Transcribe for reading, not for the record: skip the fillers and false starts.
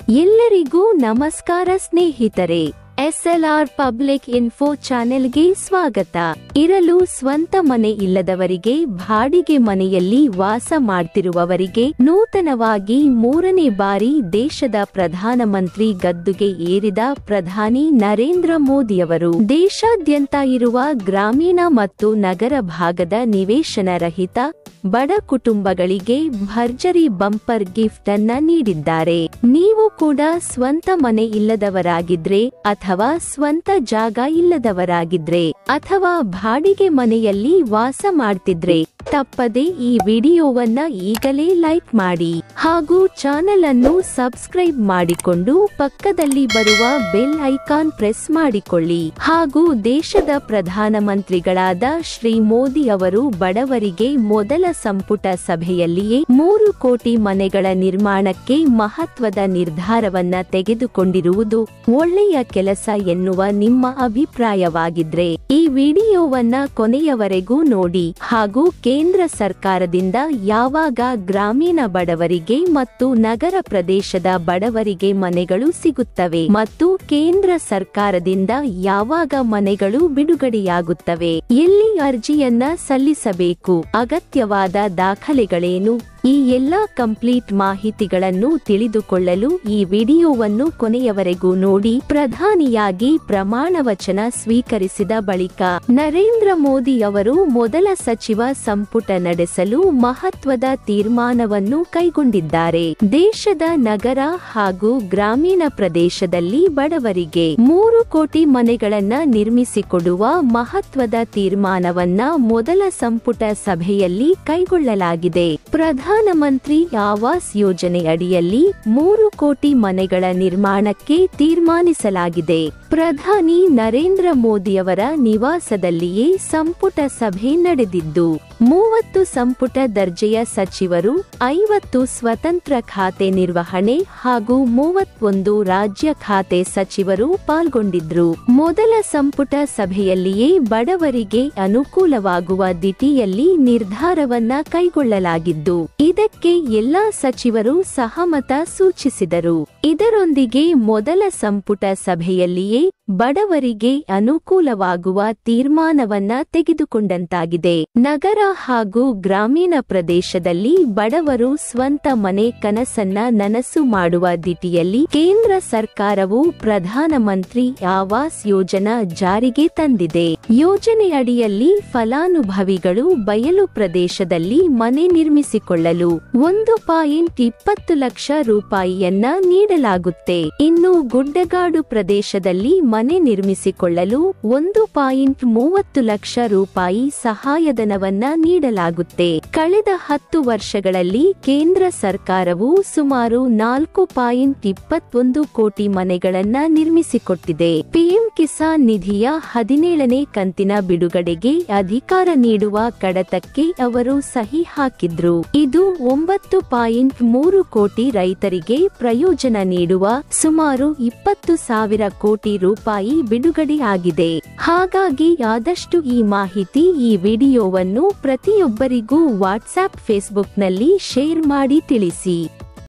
ಎಲ್ಲರಿಗೂ ನಮಸ್ಕಾರ ಸ್ನೇಹಿತರೆ. ಎಸ್ಎಲ್ಆರ್ ಪಬ್ಲಿಕ್ ಇನ್ಫೋ ಚಾನೆಲ್ಗೆ ಸ್ವಾಗತ. ಇರಲು ಸ್ವಂತ ಮನೆ ಇಲ್ಲದವರಿಗೆ, ಬಾಡಿಗೆ ಮನೆಯಲ್ಲಿ ವಾಸ ಮಾಡ್ತಿರುವವರಿಗೆ ನೂತನವಾಗಿ 3ನೇ ಬಾರಿ ದೇಶದ ಪ್ರಧಾನಮಂತ್ರಿ ಗದ್ದುಗೆ ಏರಿದ ಪ್ರಧಾನಿ ನರೇಂದ್ರ ಮೋದಿಯವರು ದೇಶಾದ್ಯಂತ ಇರುವ ಗ್ರಾಮೀಣ ಮತ್ತು ನಗರ ಭಾಗದ ನಿವೇಶನ ರಹಿತ ಬಡ ಕುಟುಂಬಗಳಿಗೆ ಭರ್ಜರಿ ಬಂಪರ್ ಗಿಫ್ಟ್ ಅನ್ನ ನೀಡಿದ್ದಾರೆ. ನೀವು ಕೂಡ ಸ್ವಂತ ಮನೆ ಇಲ್ಲದವರಾಗಿದ್ರೆ ಅಥವಾ ಸ್ವಂತ ಜಾಗ ಇಲ್ಲದವರಾಗಿದ್ರೆ ಅಥವಾ ಬಾಡಿಗೆ ಮನೆಯಲ್ಲಿ ವಾಸ ಮಾಡ್ತಿದ್ರೆ ತಪ್ಪದೆ ಈ ವಿಡಿಯೋವನ್ನ ಈಗಲೇ ಲೈಕ್ ಮಾಡಿ ಹಾಗೂ ಚಾನೆಲ್ ಅನ್ನು ಸಬ್ಸ್ಕ್ರೈಬ್ ಮಾಡಿಕೊಂಡು ಪಕ್ಕದಲ್ಲಿ ಬರುವ ಬೆಲ್ ಐಕಾನ್ ಪ್ರೆಸ್ ಮಾಡಿಕೊಳ್ಳಿ. ಹಾಗೂ ದೇಶದ ಪ್ರಧಾನಮಂತ್ರಿಗಳಾದ ಶ್ರೀ ಮೋದಿ ಅವರು ಬಡವರಿಗೆ ಮೊದಲ ಸಂಪುಟ ಸಭೆಯಲ್ಲಿಯೇ 3 ಕೋಟಿ ಮನೆಗಳ ನಿರ್ಮಾಣಕ್ಕೆ ಮಹತ್ವದ ನಿರ್ಧಾರವನ್ನ ತೆಗೆದುಕೊಂಡಿರುವುದು ಒಳ್ಳೆಯ ಕೆಲಸ ಎನ್ನುವ ನಿಮ್ಮ ಅಭಿಪ್ರಾಯವಾಗಿದ್ರೆ ಈ ವಿಡಿಯೋವನ್ನ ಕೊನೆಯವರೆಗೂ ನೋಡಿ. ಹಾಗೂ ಕೇಂದ್ರ ಸರ್ಕಾರದಿಂದ ಯಾವಾಗ ಗ್ರಾಮೀಣ ಬಡವರಿಗೆ ಮತ್ತು ನಗರ ಪ್ರದೇಶದ ಬಡವರಿಗೆ ಮನೆಗಳು ಸಿಗುತ್ತವೆ ಮತ್ತು ಕೇಂದ್ರ ಸರ್ಕಾರದಿಂದ ಯಾವಾಗ ಮನೆಗಳು ಬಿಡುಗಡೆಯಾಗುತ್ತವೆ, ಎಲ್ಲಿ ಅರ್ಜಿಯನ್ನ ಸಲ್ಲಿಸಬೇಕು, ಅಗತ್ಯವಾದ ದಾಖಲೆಗಳೇನು, ಈ ಎಲ್ಲಾ ಕಂಪ್ಲೀಟ್ ಮಾಹಿತಿಗಳನ್ನು ತಿಳಿದುಕೊಳ್ಳಲು ಈ ವಿಡಿಯೋವನ್ನು ಕೊನೆಯವರೆಗೂ ನೋಡಿ. ಪ್ರಧಾನಿಯಾಗಿ ಪ್ರಮಾಣ ವಚನ ಸ್ವೀಕರಿಸಿದ ಬಳಿಕ ನರೇಂದ್ರ ಮೋದಿ ಅವರು ಮೊದಲ ಸಚಿವ ಸಂಪುಟ ನಡೆಸಲು ಮಹತ್ವದ ತೀರ್ಮಾನವನ್ನು ಕೈಗೊಂಡಿದ್ದಾರೆ. ದೇಶದ ನಗರ ಹಾಗೂ ಗ್ರಾಮೀಣ ಪ್ರದೇಶದಲ್ಲಿ ಬಡವರಿಗೆ 3 ಕೋಟಿ ಮನೆಗಳನ್ನ ನಿರ್ಮಿಸಿಕೊಡುವ ಮಹತ್ವದ ತೀರ್ಮಾನವನ್ನ ಮೊದಲ ಸಂಪುಟ ಸಭೆಯಲ್ಲಿ ಕೈಗೊಳ್ಳಲಾಗಿದೆ. ಪ್ರಧಾನಮಂತ್ರಿ ಆವಾಸ್ ಯೋಜನೆ ಅಡಿಯಲ್ಲಿ 3 ಕೋಟಿ ಮನೆಗಳ ನಿರ್ಮಾಣಕ್ಕೆ ತೀರ್ಮಾನಿಸಲಾಗಿದೆ. ಪ್ರಧಾನಿ ನರೇಂದ್ರ ಮೋದಿಯವರ ನಿವಾಸದಲ್ಲಿಯೇ ಸಂಪುಟ ಸಭೆ ನಡೆದಿದ್ದು 30 ಸಂಪುಟ ದರ್ಜೆಯ ಸಚಿವರು, 50 ಸ್ವತಂತ್ರ ಖಾತೆ ನಿರ್ವಹಣೆ ಹಾಗೂ 31 ರಾಜ್ಯ ಖಾತೆ ಸಚಿವರು ಪಾಲ್ಗೊಂಡಿದ್ರು. ಮೊದಲ ಸಂಪುಟ ಸಭೆಯಲ್ಲಿಯೇ ಬಡವರಿಗೆ ಅನುಕೂಲವಾಗುವ ದಿಟ್ಟಿಯಲ್ಲಿ ನಿರ್ಧಾರವನ್ನ ಕೈಗೊಳ್ಳಲಾಗಿದ್ದು ಇದಕ್ಕೆ ಎಲ್ಲಾ ಸಚಿವರು ಸಹಮತ ಸೂಚಿಸಿದರು. ಇದರೊಂದಿಗೆ ಮೊದಲ ಸಂಪುಟ ಸಭೆಯಲ್ಲಿಯೇ ಬಡವರಿಗೆ ಅನುಕೂಲವಾಗುವ ತೀರ್ಮಾನವನ್ನ ತೆಗೆದುಕೊಂಡಂತಾಗಿದೆ. ನಗರ ಹಾಗೂ ಗ್ರಾಮೀಣ ಪ್ರದೇಶದಲ್ಲಿ ಬಡವರು ಸ್ವಂತ ಮನೆ ಕನಸನ್ನ ನನಸು ಮಾಡುವ ದಿಟ್ಟಿಯಲ್ಲಿ ಕೇಂದ್ರ ಸರ್ಕಾರವು ಪ್ರಧಾನಮಂತ್ರಿ ಆವಾಸ್ ಯೋಜನಾ ಜಾರಿಗೆ ತಂದಿದೆ. ಯೋಜನೆ ಅಡಿಯಲ್ಲಿ ಫಲಾನುಭವಿಗಳು ಬಯಲು ಪ್ರದೇಶದಲ್ಲಿ ಮನೆ ನಿರ್ಮಿಸಿಕೊಳ್ಳಲು 1.20 ಲಕ್ಷ ರೂಪಾಯಿಯನ್ನ ನೀಡಲಾಗುತ್ತೆ. ಇನ್ನು ಗುಡ್ಡಗಾಡು ಪ್ರದೇಶದಲ್ಲಿ ಮನೆ ನಿರ್ಮಿಸಿಕೊಳ್ಳಲು 1.30 ಲಕ್ಷ ರೂಪಾಯಿ ಸಹಾಯಧನವನ್ನ ನೀಡಲಾಗುತ್ತೆ. ಕಳೆದ 10 ವರ್ಷಗಳಲ್ಲಿ ಕೇಂದ್ರ ಸರ್ಕಾರವು ಸುಮಾರು 4.21 ಕೋಟಿ ಮನೆಗಳನ್ನ ನಿರ್ಮಿಸಿಕೊಟ್ಟಿದೆ. ಪಿಎಂ ಕಿಸಾನ್ ನಿಧಿಯ 17ನೇ ಕಂತಿನ ಬಿಡುಗಡೆಗೆ ಅಧಿಕಾರ ನೀಡುವ ಕಡತಕ್ಕೆ ಅವರು ಸಹಿ ಹಾಕಿದ್ರು. ಇದು 9.3 ಕೋಟಿ ರೈತರಿಗೆ ಪ್ರಯೋಜನ ನೀಡುವ ಸುಮಾರು 20,000 ಕೋಟಿ ರೂಪಾಯಿ ಬಿಡುಗಡೆಯಾಗಿದೆ. ಹಾಗಾಗಿ ಆದಷ್ಟು ಈ ಮಾಹಿತಿ, ಈ ವಿಡಿಯೋವನ್ನು ಪ್ರತಿಯೊಬ್ಬರಿಗೂ ವಾಟ್ಸ್ಆಪ್, ಫೇಸ್ಬುಕ್ನಲ್ಲಿ ಶೇರ್ ಮಾಡಿ ತಿಳಿಸಿ.